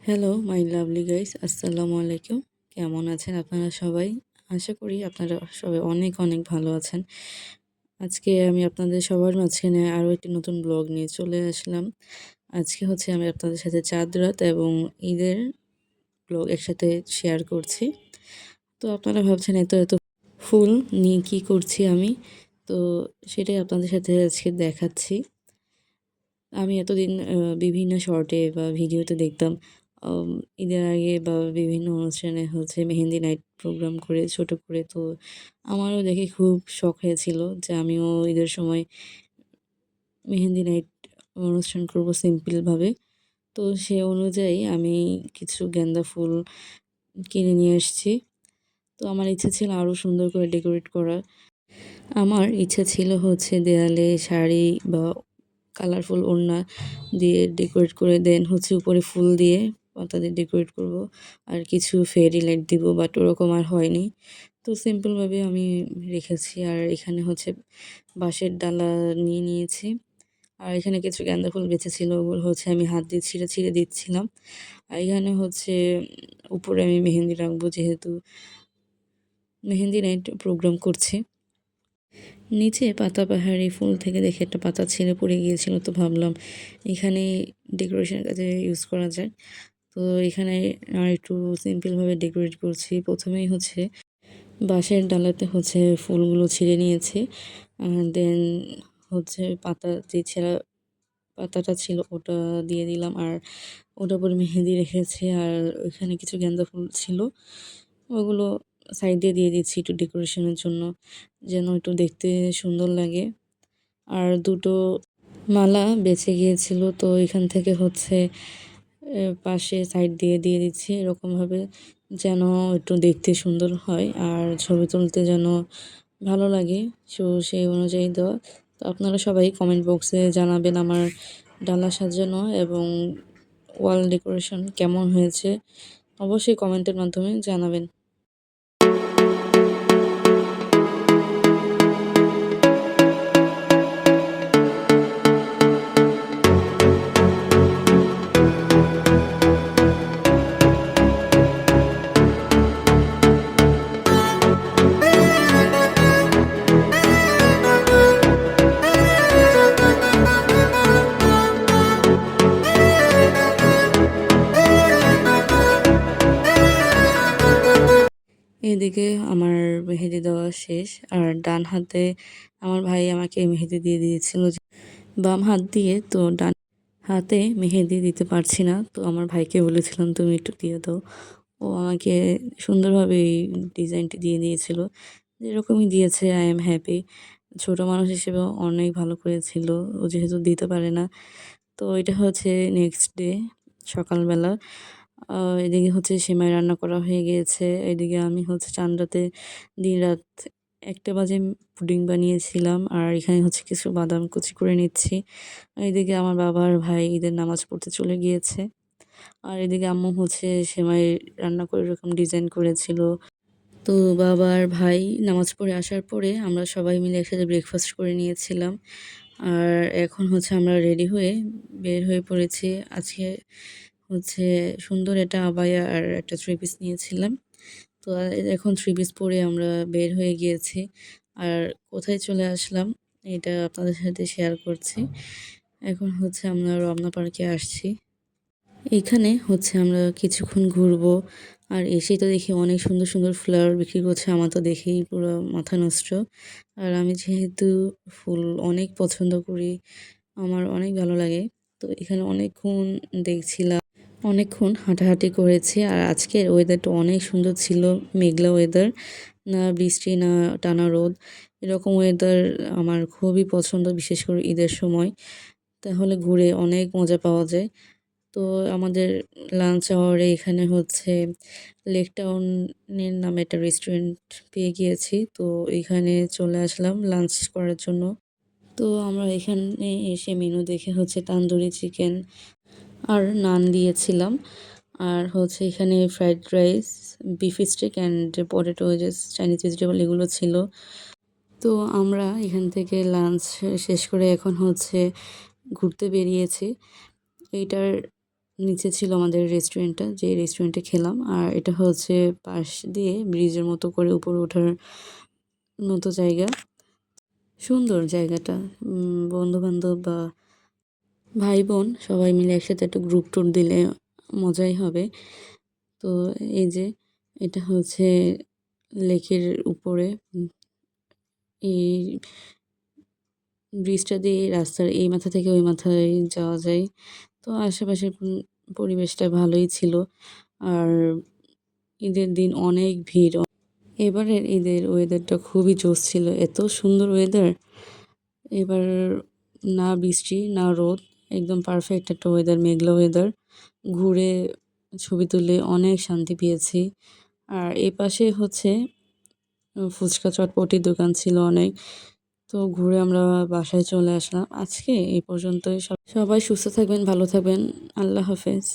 Hello my lovely guys, আসসালামু আলাইকুম। কেমন আছেন আপনারা সবাই? আশা করি আপনারা সবাই অনেক অনেক ভালো আছেন। আজকে আমি আপনাদের সবার মাঝখানে আরও একটি নতুন ব্লগ নিয়ে চলে আসলাম। আজকে হচ্ছে আমি আপনাদের সাথে চাঁদ রাত এবং ঈদের ব্লগ একসাথে শেয়ার করছি। তো আপনারা ভাবছেন এত এত ফুল নিয়ে কী করছি আমি? তো সেটাই আপনাদের সাথে আজকে দেখাচ্ছি। আমি এতদিন বিভিন্ন শর্টে বা ভিডিওতে দেখতাম ঈদের আগে বা বিভিন্ন অনুষ্ঠানে হচ্ছে মেহেন্দি নাইট প্রোগ্রাম করে ছোট করে। তো আমারও দেখে খুব শখ হয়েছিল যে আমিও ঈদের সময় মেহেন্দি নাইট অনুষ্ঠান করব সিম্পলভাবে। তো সে অনুযায়ী আমি কিছু গাঁদা ফুল কিনে নিয়ে এসেছি। তো আমার ইচ্ছে ছিল আরও সুন্দর করে ডেকোরেট করার। আমার ইচ্ছা ছিল হচ্ছে দেয়ালে শাড়ি বা কালারফুল ওড়না দিয়ে ডেকোরেট করে দেন হচ্ছে উপরে ফুল দিয়ে পাতা দিয়ে ডেকোরেট করব আর কিছু ফেয়ারি লাইট দিব, বাট ওরকম আর হয়নি। তো সিম্পলভাবে আমি রেখেছি। আর এখানে হচ্ছে বাঁশের ডালা নিয়ে নিয়েছি। আর এখানে কিছু গাঁদা ফুল বেঁচেছিল, ওগুলো হচ্ছে আমি হাত দিয়ে ছিঁড়ে ছিঁড়ে দিচ্ছিলাম। আর এখানে হচ্ছে উপরে আমি মেহেন্দি রাখবো, যেহেতু মেহেন্দি নাইট প্রোগ্রাম করছি। নিচে পাতাবাহারি ফুল থেকে দেখে একটা পাতা ছিঁড়ে পড়ে গিয়েছিল, তো ভাবলাম এখানে ডেকোরেশনের কাজে ইউজ করা যায়। তো এখানে আর একটু সিম্পলভাবে ডেকোরেট করছি। প্রথমেই হচ্ছে বাঁশের ডালাতে হচ্ছে ফুলগুলো ছিঁড়ে নিয়েছি। দেন হচ্ছে পাতা যে ছেঁড়া পাতাটা ছিল ওটা দিয়ে দিলাম, আর ওটার উপরে মেহেদি রেখেছি। আর ওইখানে কিছু গাঁদা ফুল ছিল, ওগুলো সাইডে দিয়ে দিচ্ছি একটু ডেকোরেশনের জন্য, যেন একটু দেখতে সুন্দর লাগে। আর দুটো মালা বেঁচে গিয়েছিল, তো এখান থেকে হচ্ছে পাশে সাইড দিয়ে দিয়ে দিচ্ছি এরকমভাবে, যেন একটু দেখতে সুন্দর হয় আর ছবি তুলতে যেন ভালো লাগে। সো সেই অনুযায়ী দেওয়া। তো আপনারা সবাই কমেন্ট বক্সে জানাবেন আমার ডালা সাজানো এবং ওয়াল ডেকোরেশন কেমন হয়েছে, অবশ্যই কমেন্টের মাধ্যমে জানাবেন। এদিকে আমার মেহেদি দেওয়া শেষ। আর ডান হাতে আমার ভাই আমাকে মেহেদি দিয়ে দিয়েছিল, বাম হাত দিয়ে। তো ডান হাতে মেহেদি দিতে পারছি না, তো আমার ভাইকে বলেছিলাম তুমি একটু দিয়ে দাও। ও আমাকে সুন্দরভাবে এই ডিজাইনটি দিয়ে দিয়েছিল, যেরকমই দিয়েছে আই এম হ্যাপি। ছোট মানুষ হিসেবে অনেক ভালো করেছিল, ও যেহেতু দিতে পারে না। তো এটা হচ্ছে নেক্সট ডে সকালবেলা। এদিকে হচ্ছে সেমাই রান্না করা হয়ে গিয়েছে। এদিকে আমি হচ্ছে চাঁদরাতে দিনরাত ১টা বাজে পুডিং বানিয়েছিলাম। আর এখানে হচ্ছে কিছু বাদাম কুচি করে নিচ্ছি। আর এদিকে আমার বাবা আর ভাই ঈদের নামাজ পড়তে চলে গিয়েছে। আর এদিকে আম্মু হচ্ছে সেমাই রান্না করে এরকম ডিজাইন করেছিল। তো বাবা আর ভাই নামাজ পড়ে আসার পরে আমরা সবাই মিলে একসাথে ব্রেকফাস্ট করে নিয়েছিলাম। আর এখন হচ্ছে আমরা রেডি হয়ে বের হয়ে পড়েছি। আজকে হচ্ছে সুন্দর একটা আবায়া আর একটা থ্রি পিস নিয়েছিলাম। তো এখন থ্রি পিস পরে আমরা বের হয়ে গিয়েছি। আর কোথায় চলে আসলাম এটা আপনাদের সাথে শেয়ার করছি। এখন হচ্ছে আমরা রমনা পার্কে আসছি। এখানে হচ্ছে আমরা কিছুক্ষণ ঘুরবো। আর এসেই তো দেখি অনেক সুন্দর সুন্দর ফ্লাওয়ার বিক্রি করছে, আমার তো দেখেই পুরো মাথা নষ্ট। আর আমি যেহেতু ফুল অনেক পছন্দ করি, আমার অনেক ভালো লাগে। তো এখানে অনেকক্ষণ দেখছিলাম, অনেকক্ষণ হাঁটাহাঁটি করেছি। আর আজকের ওয়েদারটা অনেক সুন্দর ছিল, মেঘলা ওয়েদার, না বৃষ্টি না টানা রোদ। এরকম ওয়েদার আমার খুবই পছন্দ, বিশেষ করে ঈদের সময়। তাহলে ঘুরে অনেক মজা পাওয়া যায়। তো আমাদের লাঞ্চ আওয়ারে এখানে হচ্ছে লেক টাউনের নামে একটা রেস্টুরেন্ট পেয়ে গিয়েছি। তো এখানে চলে আসলাম লাঞ্চ করার জন্য। তো আমরা এখানে এসে মেনু দেখে হচ্ছে তান্দুরি চিকেন আর নান দিয়েছিলাম। আর হচ্ছে এখানে fried rice, beef stick and potato wages, Chinese vegetable এগুলো ছিল। তো আমরা এখান থেকে লাঞ্চ শেষ করে এখন হচ্ছে ঘুরতে বেরিয়েছি। এইটার নিচে ছিল আমাদের রেস্টুরেন্টটা, যে রেস্টুরেন্টে খেলাম। আর এটা হচ্ছে পাশ দিয়ে ব্রিজের মতো করে উপরে ওঠার মতো জায়গা। সুন্দর জায়গাটা। বন্ধু-বান্ধব বা ভাই-বোন সবাই মিলে একসাথে একটা গ্রুপ ট্যুর দিলে মজাই হবে। তো এই যে এটা হচ্ছে লেকের উপরে এই ব্রিজটা দিয়ে রাস্তার এই মাথা থেকে ওই মাথায় যাওয়া যায়। তো আশেপাশের পরিবেশটা ভালোই ছিল। আর ঈদের দিন অনেক ভিড়। এবারের ঈদের ওয়েদারটা খুবই জোশ ছিল। এত সুন্দর ওয়েদার। এবার না বৃষ্টি, না রোদ। একদম পারফেক্ট একটা ওয়েদার, মেঘলা ওয়েদার। ঘুরে ছবি তুলে অনেক শান্তি পেয়েছি। আর এপাশে হচ্ছে ফুচকা চটপটির দোকান ছিল অনেক। তো ঘুরে আমরা বাসায় চলে আসলাম। আজকে এই পর্যন্তই। সবাই সুস্থ থাকবেন, ভালো থাকবেন। আল্লাহ হাফেজ।